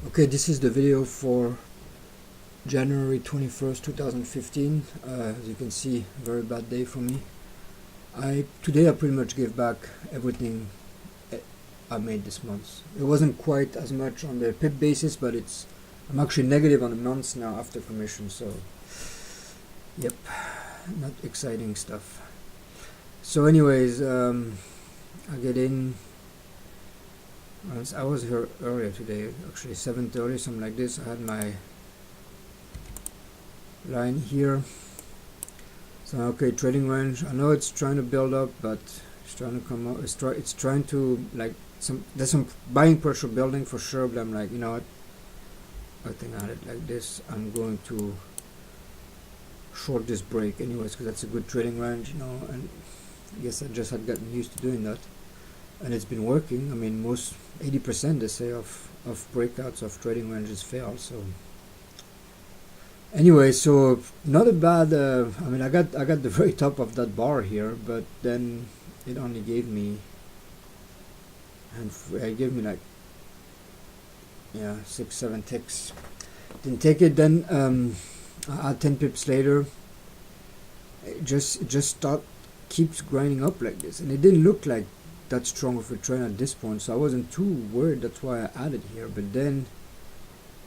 Okay, this is the video for January 21st, 2015. As you can see, very bad day for me. Today I pretty much gave back everything I made this month. It wasn't quite as much on the pip basis, but I'm actually negative on the months now after commission, so yep, not exciting stuff. So anyways, I get in. I was here earlier today, actually 7:30, something like this. I had my line here. So okay, trading range. I know it's trying to build up, but it's trying to come up. It's trying to there's some buying pressure building for sure. But I'm like, you know what? I think I had it like this. I'm going to short this break anyways because that's a good trading range, you know. And I guess I just had gotten used to doing that. And it's been working. I mean, most 80% they say of breakouts of trading ranges fail. So anyway, so not a bad. I mean, I got the very top of that bar here, but then it only gave me, and it gave me like 6-7 ticks. Didn't take it. Then I had 10 pips later. It just keeps grinding up like this, and it didn't look like that strong of a trend at this point, so I wasn't too worried. That's why I added here. But then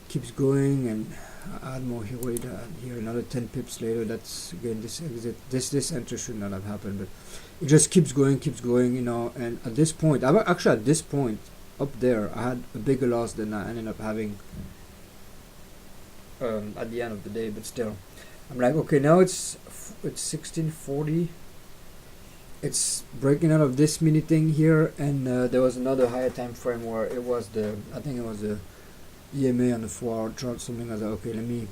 keeps going, and I add more here. Wait, here another 10 pips later. That's again this exit. This entry should not have happened, but it just keeps going, you know. And at this point, at this point up there, I had a bigger loss than I ended up having at the end of the day. But still, I'm like, okay, now it's 1640. It's breaking out of this mini thing here, and there was another higher time frame where it was I think it was the EMA on the 4-hour chart, something like that. Okay, let me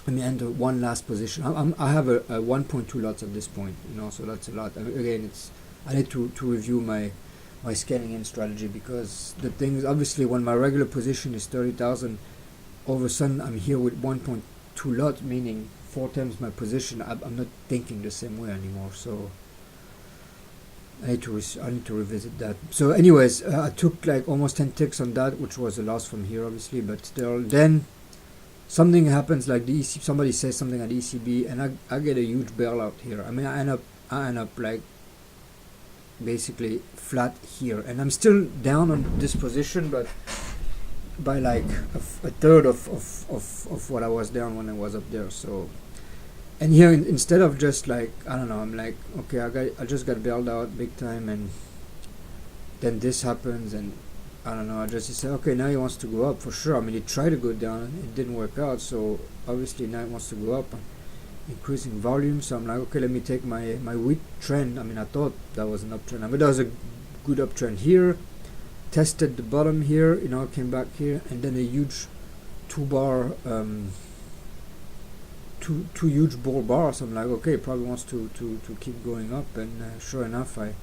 enter one last position. I have a 1.2 lots at this point, you know, so that's a lot. Again, I need to review my scanning in strategy, because the thing is, obviously when my regular position is 30,000, all of a sudden I'm here with 1.2 lot, meaning 4 times my position. I'm not thinking the same way anymore, so I need to revisit that. So anyways, I took like almost 10 ticks on that, which was a loss from here obviously, but still. Then something happens, like somebody says something at ECB, and I get a huge bailout here. I mean, I end up like basically flat here, and I'm still down on this position, but by like a third of what I was down when I was up there. So, and here, instead of just like, I don't know, I'm like, okay, I just got bailed out big time, and then this happens, and I don't know, I just say, okay, now he wants to go up for sure. I mean, he tried to go down, and it didn't work out, so obviously now he wants to go up, increasing volume. So I'm like, okay, let me take my weak trend. I mean, I thought that was an uptrend. I mean, that was a good uptrend here, tested the bottom here, you know, came back here, and then a huge two huge bull bars. I'm like, okay, probably wants to keep going up, and sure enough, I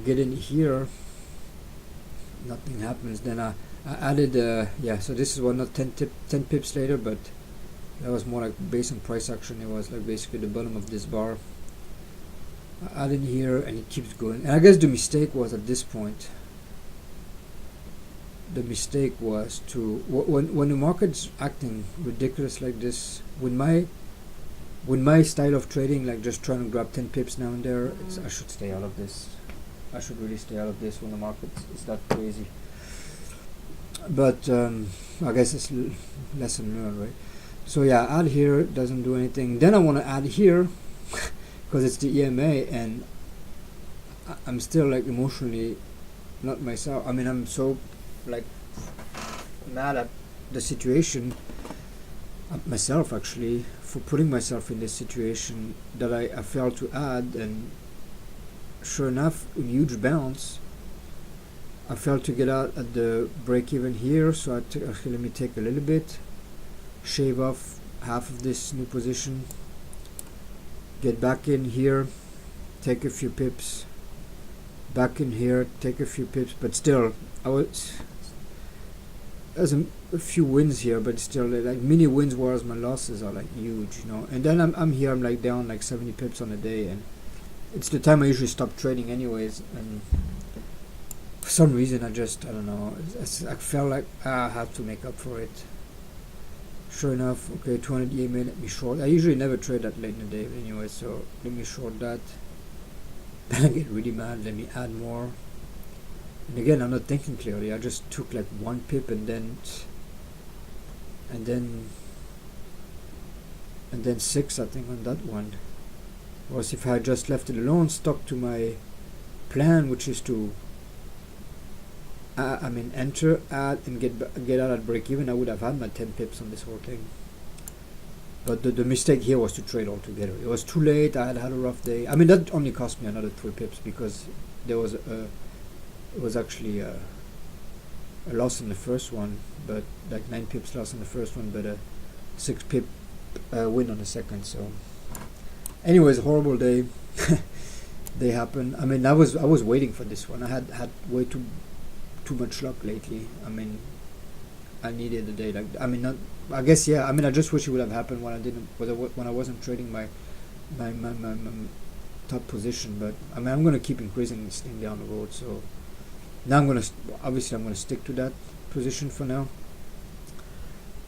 get in here, nothing happens. Then I added so this is not 10 pips later, but that was more like based on price action. It was like basically the bottom of this bar. I added here, and it keeps going. And I guess the mistake was at this point, the mistake was to when the market's acting ridiculous like this, with my style of trading, like just trying to grab 10 pips now and there, I should stay out of this. I should really stay out of this when the market is that crazy. But I guess it's lesson learned, right? So yeah, add here, doesn't do anything. Then I want to add here because it's the EMA, and I'm still like emotionally not myself. I mean, I'm so like mad at the situation, at myself actually, for putting myself in this situation, that I failed to add. And sure enough, a huge bounce. I failed to get out at the break even here, so actually let me take a little bit, shave off half of this new position, get back in here, take a few pips, back in here, take a few pips, but still there's a few wins here, but still like mini wins, whereas my losses are like huge, you know. And then I'm here, I'm like down like 70 pips on a day, and it's the time I usually stop trading anyways, and for some reason I don't know, I felt like I had to make up for it. Sure enough, okay, 200 EMA, let me short. I usually never trade that late in the day anyway, so let me short that. Then I get really mad, let me add more. And again, I'm not thinking clearly, I just took like 1 pip and then 6 I think on that one. Whereas if I had just left it alone, stuck to my plan, which is to enter, add, and get out at break even, I would have had my 10 pips on this whole thing. But the mistake here was to trade altogether. It was too late. I had a rough day. I mean, that only cost me another 3 pips because there was it was actually a loss in the first one, but like 9 pips loss in the first one, but a 6 pip win on the second. So, anyways, horrible day. They happen. I mean, I was waiting for this one. I had way too much luck lately. I mean, I needed a day like, I mean, not, I guess, yeah, I mean, I just wish it would have happened when I wasn't trading my top position. But I mean, I'm gonna keep increasing this thing down the road. So now I'm gonna stick to that position for now.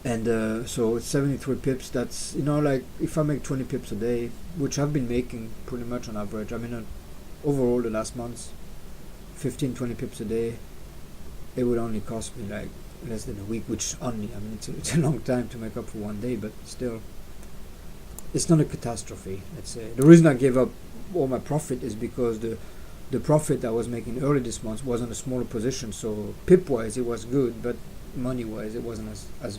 And so it's 73 pips. That's, you know, like if I make 20 pips a day, which I've been making pretty much on average. I mean, overall the last months, 15-20 pips a day, it would only cost me like less than a week, which only, I mean, it's a long time to make up for one day, but still, it's not a catastrophe, let's say. The reason I gave up all my profit is because the profit I was making early this month was on a smaller position, so pip wise it was good, but money wise it wasn't as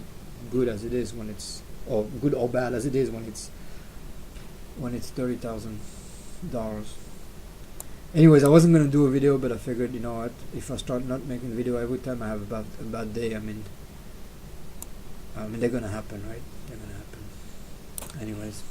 good as it is when it's, or good or bad as it is when it's $30,000. Anyways, I wasn't gonna do a video, but I figured, you know what, if I start not making a video every time I have a bad day, I mean they're gonna happen, right? They're gonna happen. Anyways.